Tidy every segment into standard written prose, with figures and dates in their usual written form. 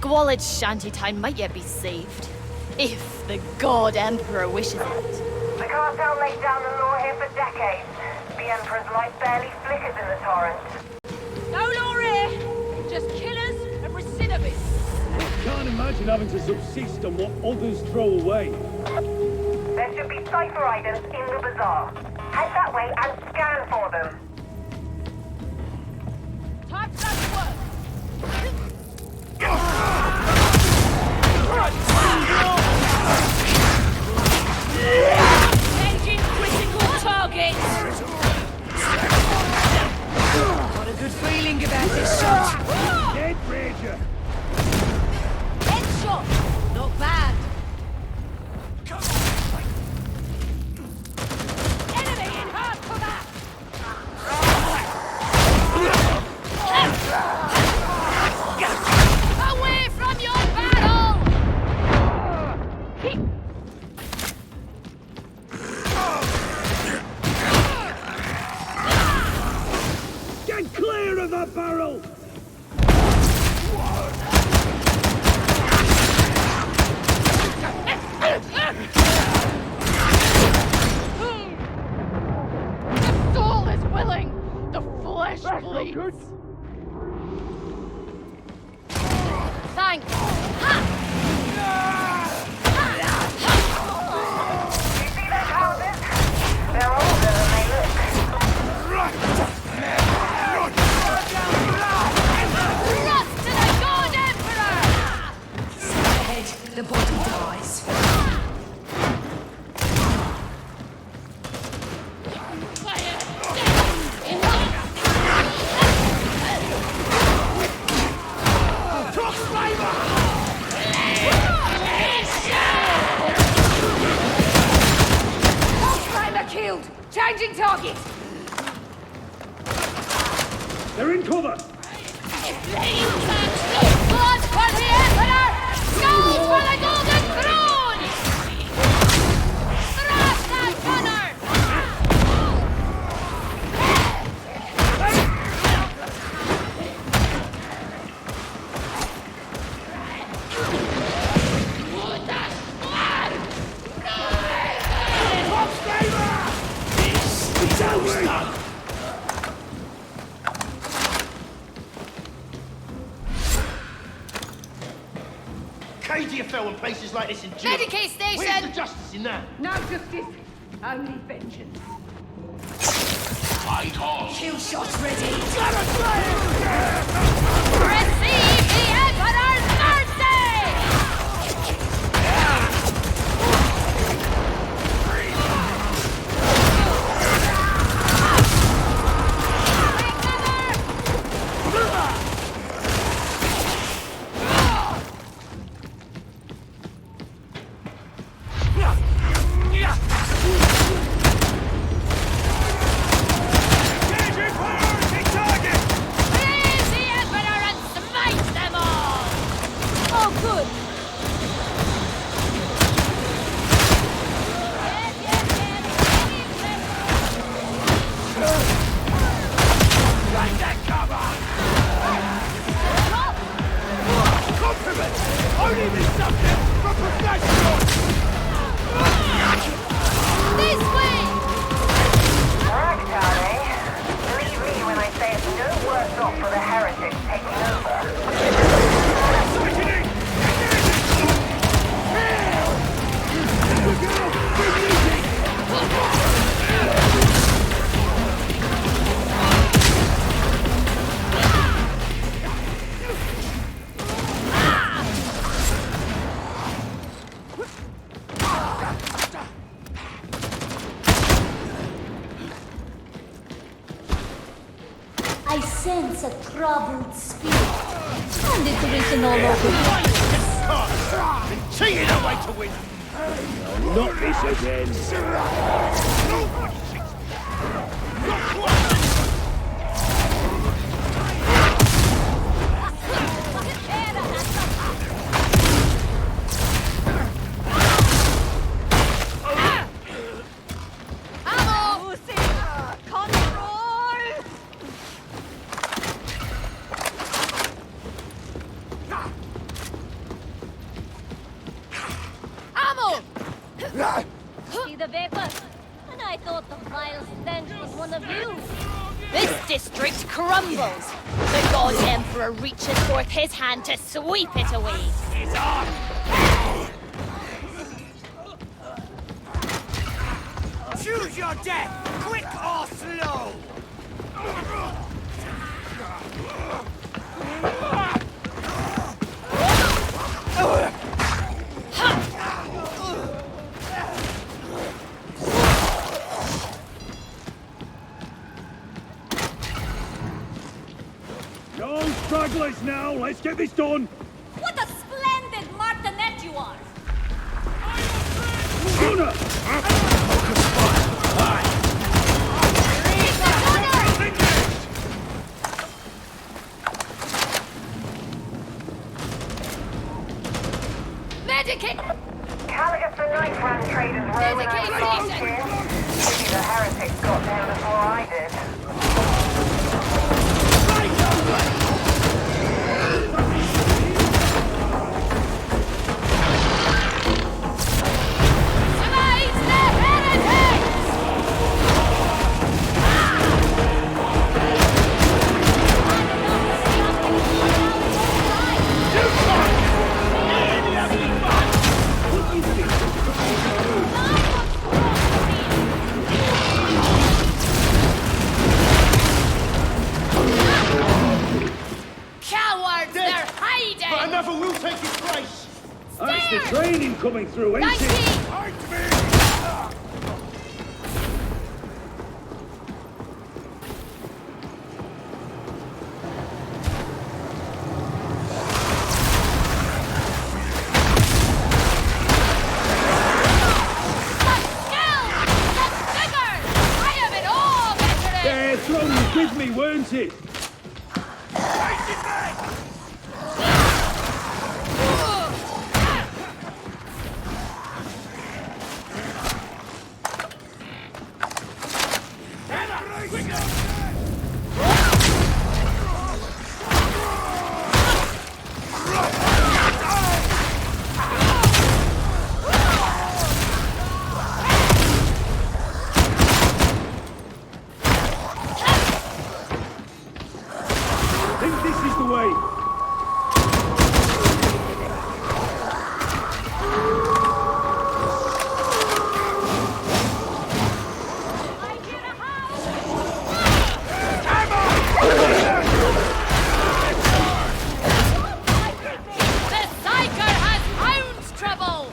squalid shantytown might yet be saved. If the God Emperor wishes it. The cartel laid down the law here for decades. The Emperor's light barely flickers in the torrent. No law here! Just killers and recidivists. Can't imagine having to subsist on what others throw away. There should be cipher items in the bazaar. Head that way and scan for them. Time to go to work. Engine critical target! Got a good feeling about this shot. Dead Ranger! Headshot! Not bad. Enemy in hard cover! Away from your barrel! Get clear of that barrel! The soul is willing, the flesh bleeds. Thanks. You see those houses? They're older than they look. Thrust to the God Emperor! Ahead, the body dies. Timer killed! Changing target! They're in cover! Blood for the Emperor! Gold for the Golden Throne! Thrust that gunner! Cadia fell when places like this endure. Medicaid station! Where's the justice in that? No justice, only vengeance. Kill shots ready. Receive the Emperor's mercy! Raise the Emperor and smite them all! Oh, good. Only be subject for professional! This way! Ragtime, eh? Believe me when I say it's no worse off for the heretics taking over. I sense a troubled spirit. And it's written all over. Cheating away to win. Not this again. Ammo! Control! See the vapor? And I thought the vile stench was one of you. This district crumbles. The God Emperor reaches forth his hand to sweep it away. Choose your death, quick or slow! No stragglers now, let's get this done! What a splendid martinet you are! Sooner! Medicate! Caligus the Night Run traders roaming Dedicate over station. here. Maybe the heretics got down before I did. Smite the heretics! Cowards, they're But hiding! another will take his place. That's the training coming through, ain't it? 19! Fight me! Yeah, throne was with me, weren't it? I think this is the way. The Psyker has hounds trouble!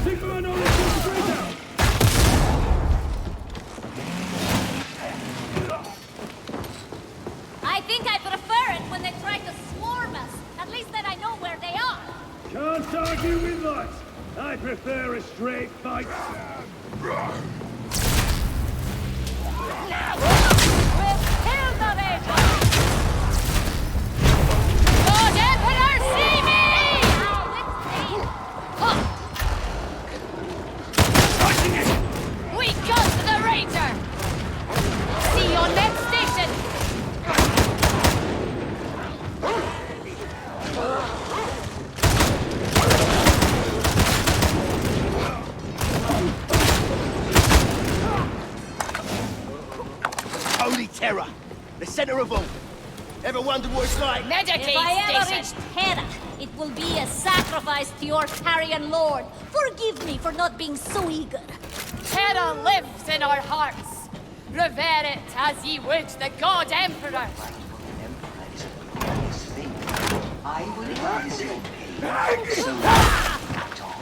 Sigma and all this is straight out. I think I prefer it when they try to swarm us. At least then I know where they are. Can't argue with that. I prefer a straight fight. We'll kill the Ranger! God Emperor, see me! Now, let's see. We got the Ranger! See you on next station! Holy terror. The center of all. Ever wondered what it's like? Medicaid If I ever reach station! Terra, it will be a sacrifice to your carrion lord. Forgive me for not being so eager. Terra lives in our hearts. Revere it as ye would the God Emperor. I will advise you. So act on.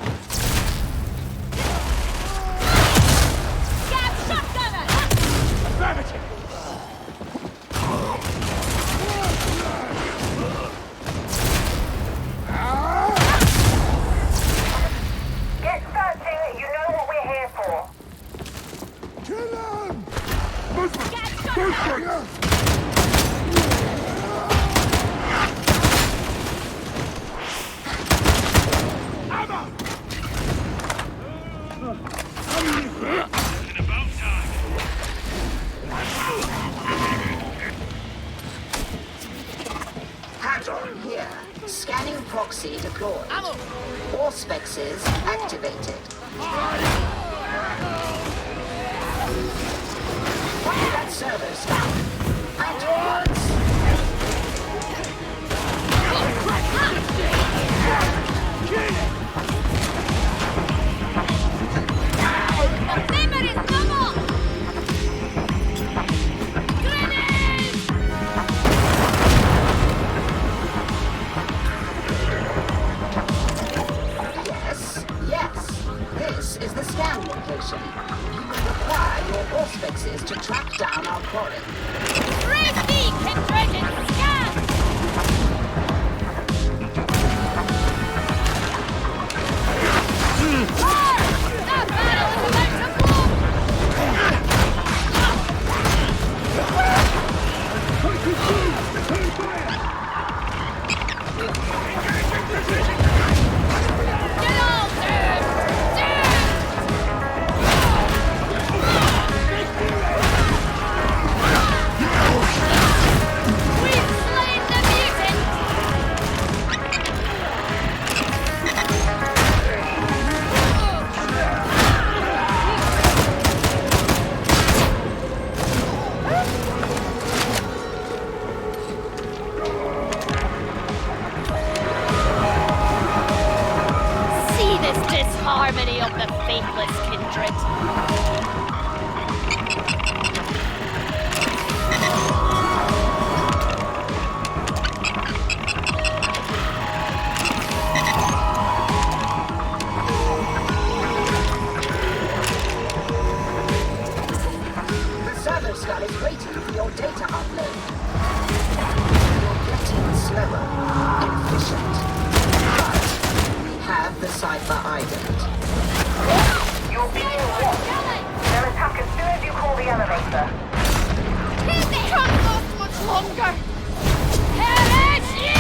Gab shotgunner! Gravity. Get searching, you know what we're here for. Kill him! Gab shotgunner! Here, scanning proxy deployed. Auspexes activated. Fire that servo stack. At once. Yes. This is the scan location. You will require your auspexes to track down our quarry. Raise thee, kindred, and scan! That battle is about to blow! Get all dead! We've slain the mutant! See this disharmony of the faithless kindred. The servo skull is waiting for your data upload. You're getting slower, inefficient. But we have the cipher ident. You're being watched. They'll attack as soon as you call the elevator. They can't last much longer! Perish ye!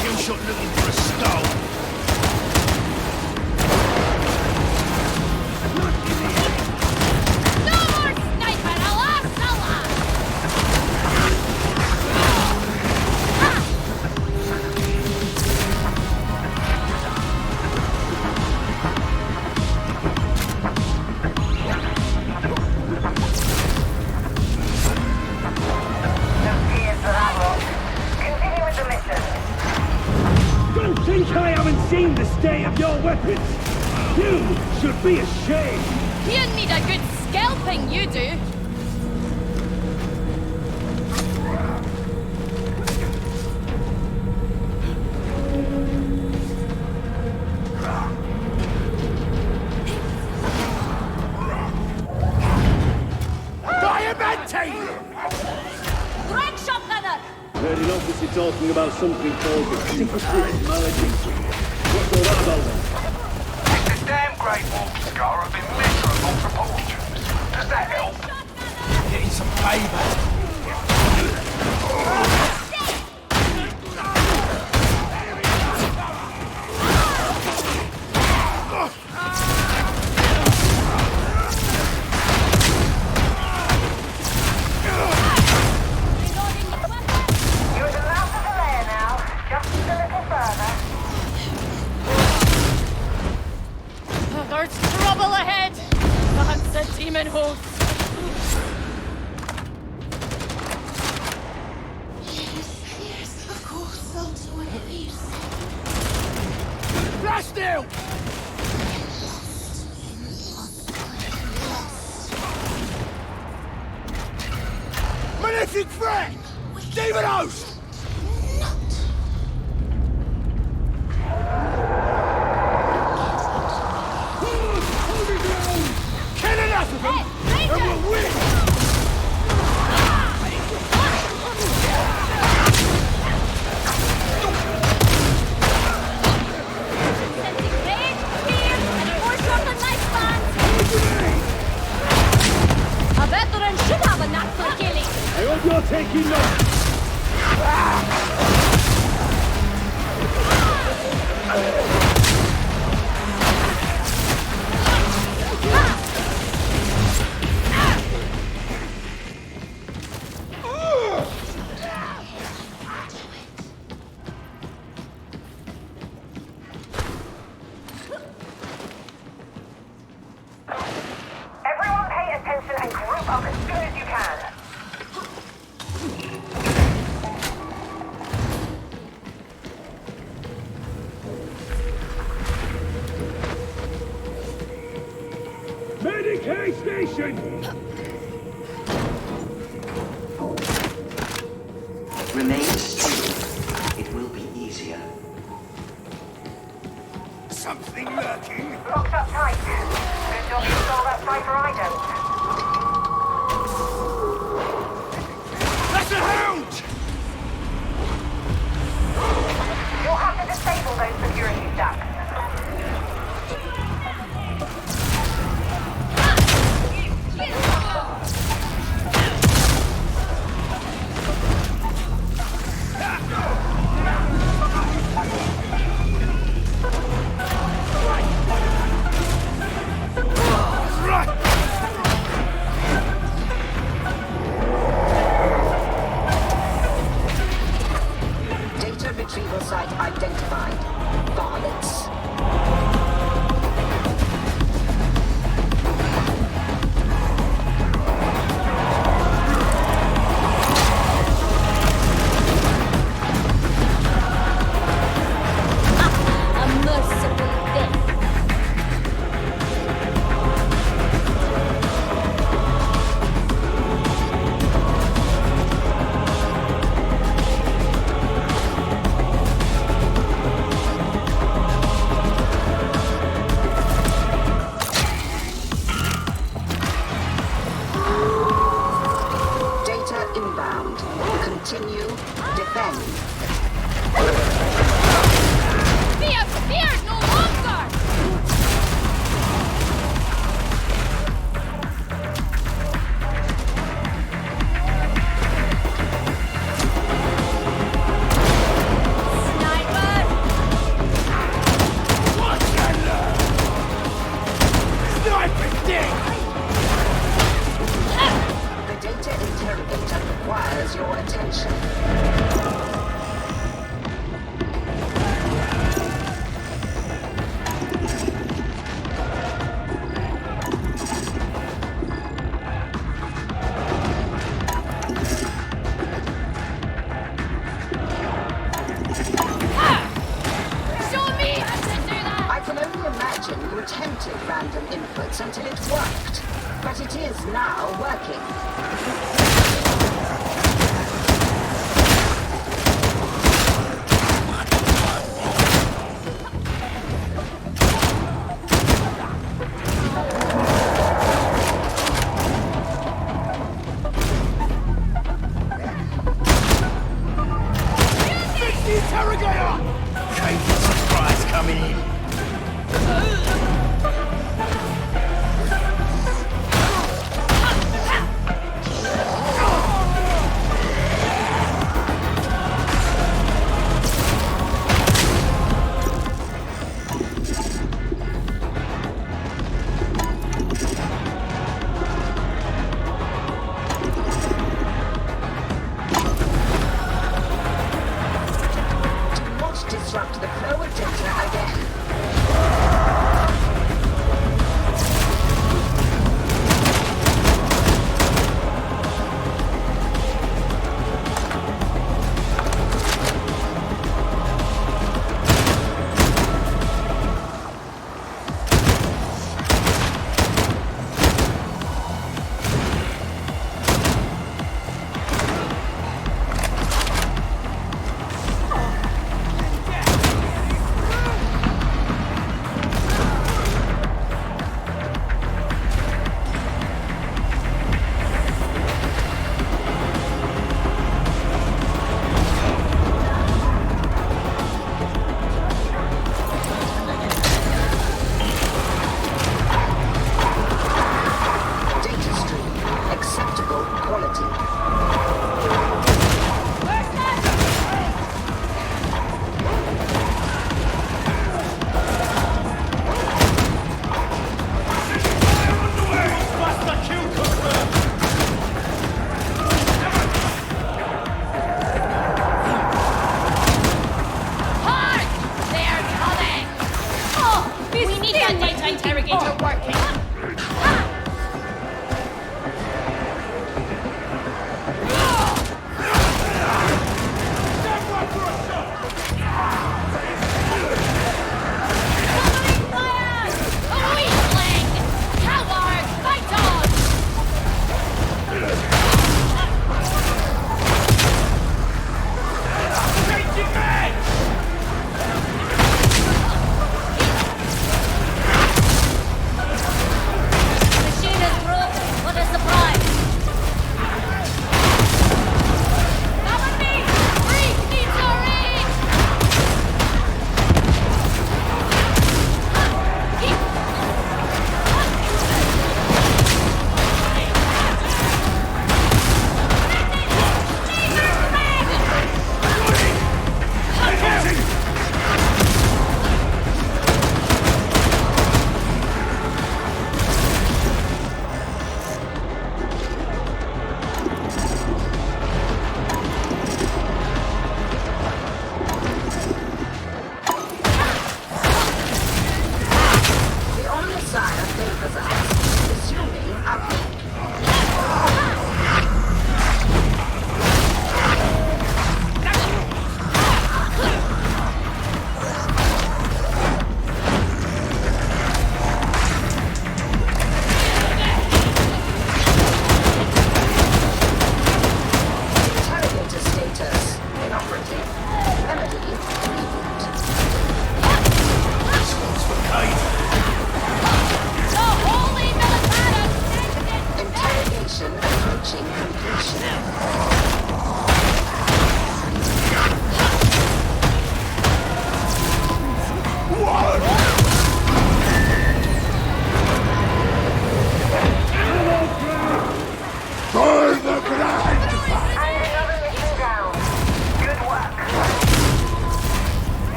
Kill shot looking for a skull. No more sniper, alas, alas! No fears for that lot. Continue with the mission. Don't think I haven't seen the state of your weapons. You should be ashamed. You need a good scalping, you do. Drag shotgunner! Heard an officer talking about something called the secret malady. What's all that about then? The damn Great Wolf Scar have been miserable proportions. Does that help? Getting some payback. You're at the mouth of the lair now. Just a little further. There's trouble ahead! That's a demon host! Blast still! Malefic threat! Demon host! Kill enough of them, and we'll win! Sending rage, fear, and more shorter lifespans! A veteran should have a knack for killing! I hope you're taking notes. station! Remain still. It will be easier. Something lurking. Locked up tight. Good job you stole that cipher item. That's a hound! You'll have to disable those security stacks. Data retrieval site identified. Varlets. A merciful death. Data inbound. Continue. Defend. Fear, fear no longer! Sniper! Watch and learn! Sniper dick! The data interrogator requires your attention. Show me how to do that! I can only imagine you attempted random inputs until it worked. But it is now working. Fix the interrogator! Cadence surprise coming in.